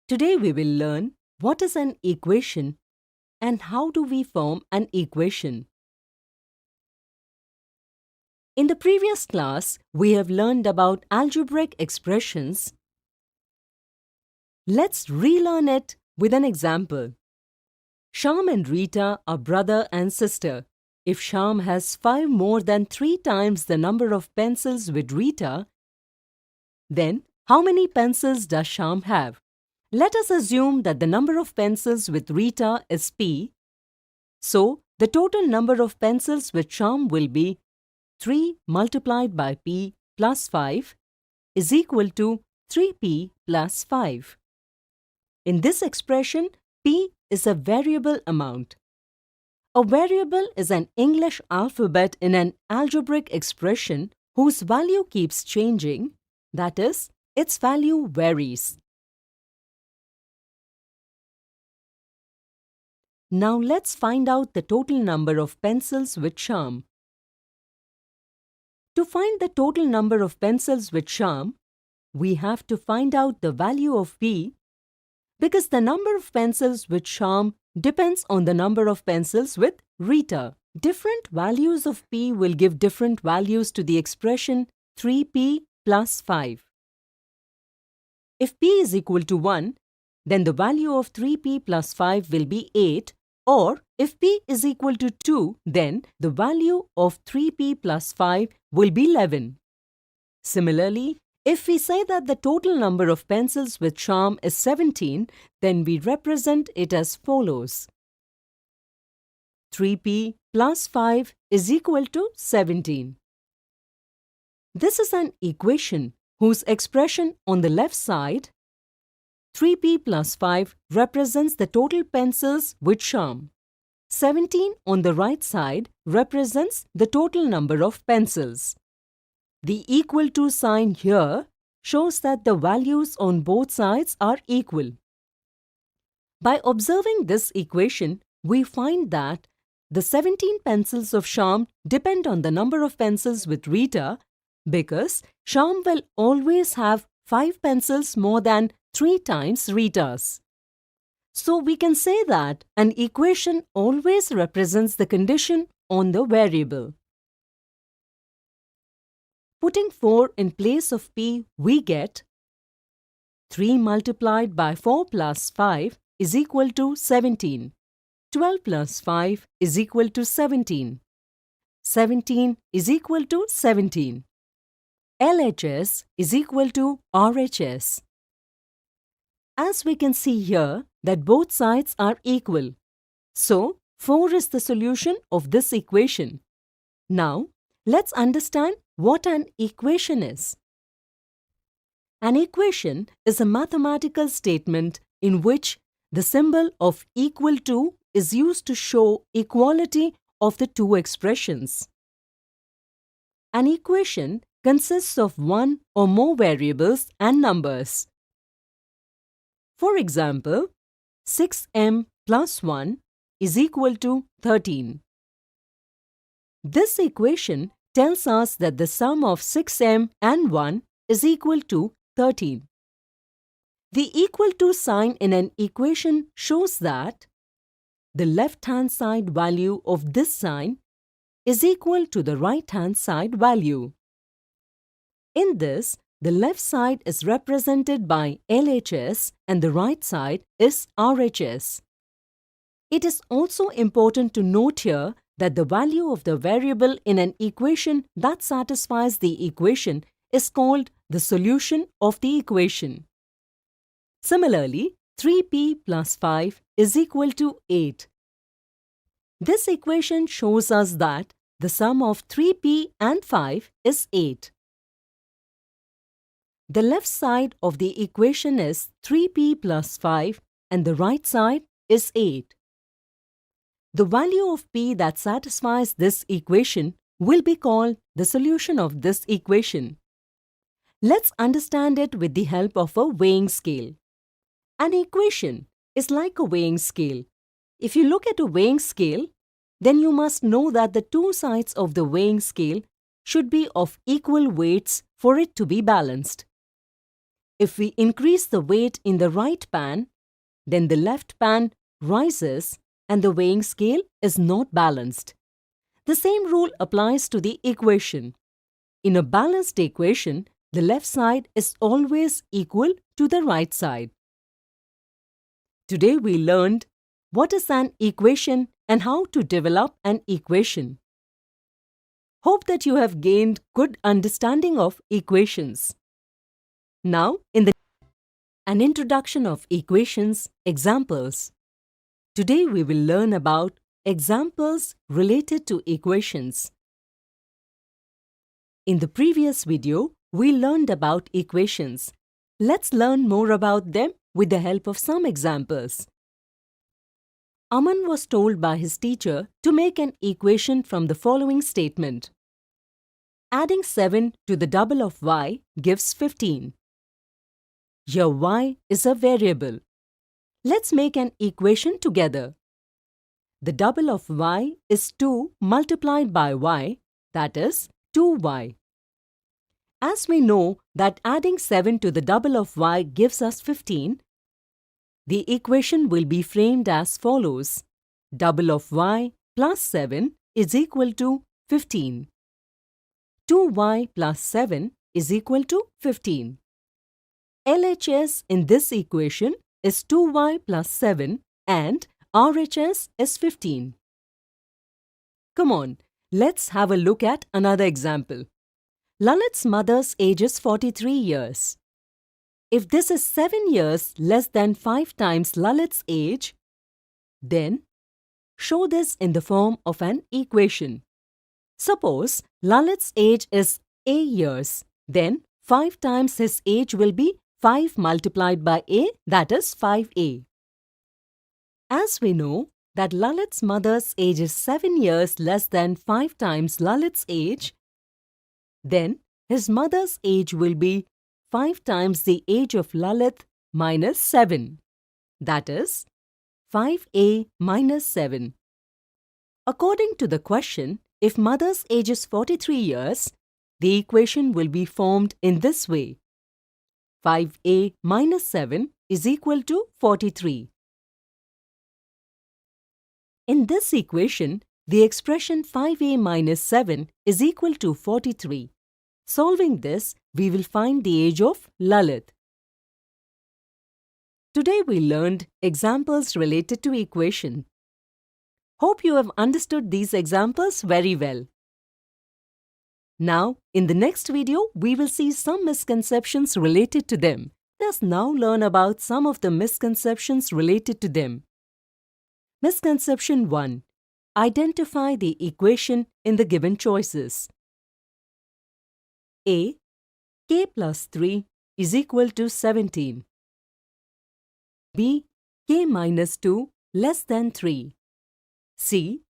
Today we will learn what is an equation and how do we form an equation. In the previous class, we have learned about algebraic expressions. Let's relearn it with an example. Shyam and Rita are brother and sister. If Shyam has 5 more than 3 times the number of pencils with Rita, then how many pencils does Shyam have? Let us assume that the number of pencils with Rita is P. So, the total number of pencils with Shyam will be 3 multiplied by P plus 5 is equal to 3P plus 5. In this expression, P is a variable amount. A variable is an English alphabet in an algebraic expression whose value keeps changing, that is, its value varies. Now let's find out the total number of pencils with Shyam. To find the total number of pencils with Shyam, we have to find out the value of P because the number of pencils with Shyam depends on the number of pencils with Rita. Different values of P will give different values to the expression 3P plus 5. If P is equal to 1, then the value of 3P plus 5 will be 8, or if P is equal to 2, then the value of 3P plus 5 will be 11. Similarly, if we say that the total number of pencils with Shyam is 17, then we represent it as follows. 3P plus 5 is equal to 17. This is an equation whose expression on the left side, 3P plus 5 represents the total pencils with Shyam. 17 on the right side represents the total number of pencils. The equal to sign here shows that the values on both sides are equal. By observing this equation, we find that the 17 pencils of Shyam depend on the number of pencils with Rita because Shyam will always have 5 pencils more than 3 times Rita's. So we can say that an equation always represents the condition on the variable. Putting 4 in place of P, we get 3 multiplied by 4 plus 5 is equal to 17. 12 plus 5 is equal to 17. 17 is equal to 17. LHS is equal to RHS. As we can see here that both sides are equal. So, 4 is the solution of this equation. Now, let's understand what an equation is. An equation is a mathematical statement in which the symbol of equal to is used to show equality of the two expressions. An equation consists of one or more variables and numbers. For example, 6m plus 1 is equal to 13. This equation tells us that the sum of 6m and 1 is equal to 13. The equal to sign in an equation shows that the left-hand side value of this sign is equal to the right-hand side value. In this, the left side is represented by LHS and the right side is RHS. It is also important to note here that the value of the variable in an equation that satisfies the equation is called the solution of the equation. Similarly, 3P plus 5 is equal to 8. This equation shows us that the sum of 3P and 5 is 8. The left side of the equation is 3P plus 5 and the right side is 8. The value of P that satisfies this equation will be called the solution of this equation. Let's understand it with the help of a weighing scale. An equation is like a weighing scale. If you look at a weighing scale, then you must know that the two sides of the weighing scale should be of equal weights for it to be balanced. if we increase the weight in the right pan, then the left pan rises and the weighing scale is not balanced. The same rule applies to the equation. In a balanced equation, the left side is always equal to the right side. Today we learned what is an equation and how to develop an equation. Hope that you have gained good understanding of equations. Now, an introduction of equations, examples. Today we will learn about examples related to equations. In the previous video, we learned about equations. Let's learn more about them with the help of some examples. Aman was told by his teacher to make an equation from the following statement. Adding 7 to the double of y gives 15. Here y is a variable. Let's make an equation together. The double of y is 2 multiplied by y, that is 2y. As we know that adding 7 to the double of y gives us 15, the equation will be framed as follows. Double of y plus 7 is equal to 15. 2y plus 7 is equal to 15. LHS in this equation is 2y plus 7 and RHS is 15. Come on, let's have a look at another example. Lalit's mother's age is 43 years. If this is 7 years less than 5 times Lalit's age, then show this in the form of an equation. Suppose Lalit's age is A years, then 5 times his age will be 5 multiplied by A, that is 5A. As we know that Lalit's mother's age is 7 years less than 5 times Lalit's age, then his mother's age will be 5 times the age of Lalit minus 7. That is 5A minus 7. According to the question, if mother's age is 43 years, the equation will be formed in this way. 5A minus 7 is equal to 43. In this equation, the expression 5A minus 7 is equal to 43. Solving this, we will find the age of Lalit. Today we learned examples related to equation. Hope you have understood these examples very well. Now, in the next video, we will see some misconceptions related to them. Let's now learn about some of the misconceptions related to them. Misconception 1. Identify the equation in the given choices. A. K plus 3 is equal to 17. B. K minus 2 less than 3. C.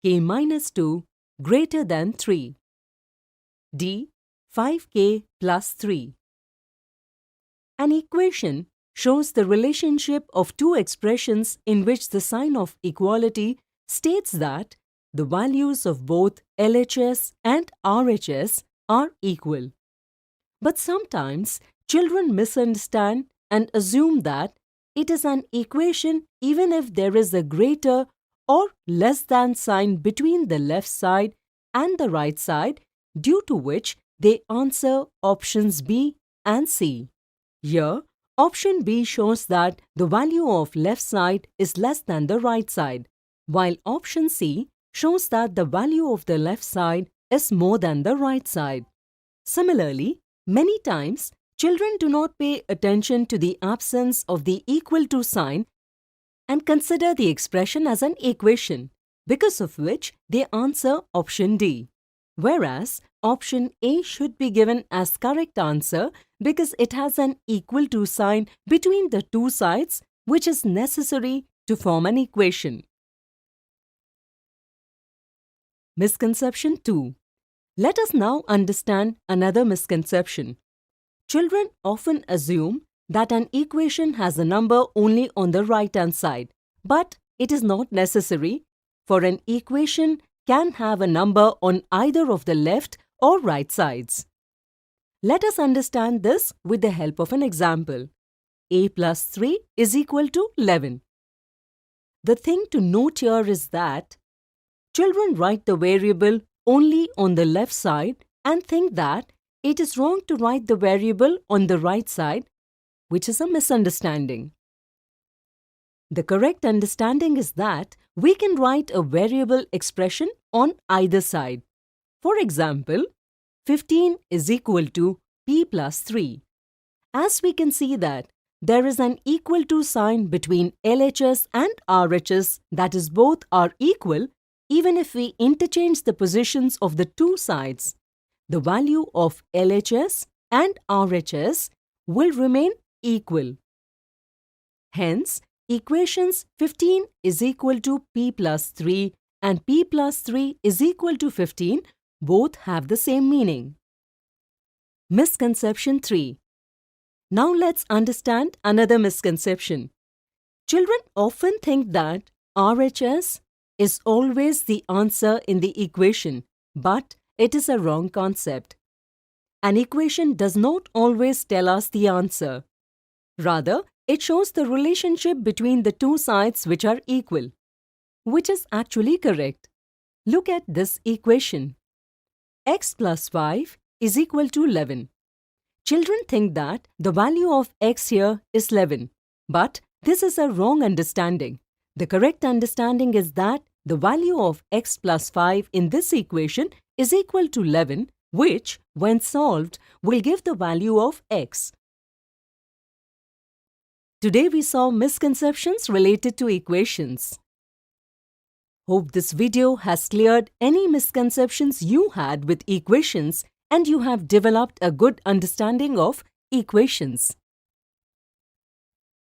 K minus 2 greater than 3. D. 5K plus 3. An equation shows the relationship of two expressions in which the sign of equality states that the values of both LHS and RHS are equal. But sometimes children misunderstand and assume that it is an equation even if there is a greater or less than sign between the left side and the right side, due to which they answer options B and C. Here, option B shows that the value of left side is less than the right side, while option C shows that the value of the left side is more than the right side. Similarly, many times, children do not pay attention to the absence of the equal to sign and consider the expression as an equation, because of which they answer option D. Whereas, option A should be given as correct answer because it has an equal to sign between the two sides, which is necessary to form an equation. Misconception 2. Let us now understand another misconception. Children often assume that an equation has a number only on the right-hand side, but it is not necessary, for an equation can have a number on either of the left or right sides. Let us understand this with the help of an example. A plus 3 is equal to 11. The thing to note here is that children write the variable only on the left side and think that it is wrong to write the variable on the right side, which is a misunderstanding. The correct understanding is that we can write a variable expression on either side. For example, 15 is equal to p plus 3. As we can see that there is an equal to sign between LHS and RHS, that is, both are equal even if we interchange the positions of the two sides. The value of LHS and RHS will remain equal. Hence, equations 15 is equal to p plus 3 and p plus 3 is equal to 15 both have the same meaning. Misconception 3. Now let's understand another misconception. Children often think that RHS is always the answer in the equation, but it is a wrong concept. An equation does not always tell us the answer. Rather, it shows the relationship between the two sides which are equal, which is actually correct. Look at this equation. X plus 5 is equal to 11. Children think that the value of x here is 11, but this is a wrong understanding. The correct understanding is that the value of x plus 5 in this equation is equal to 11, which, when solved, will give the value of x. Today we saw misconceptions related to equations. Hope this video has cleared any misconceptions you had with equations and you have developed a good understanding of equations.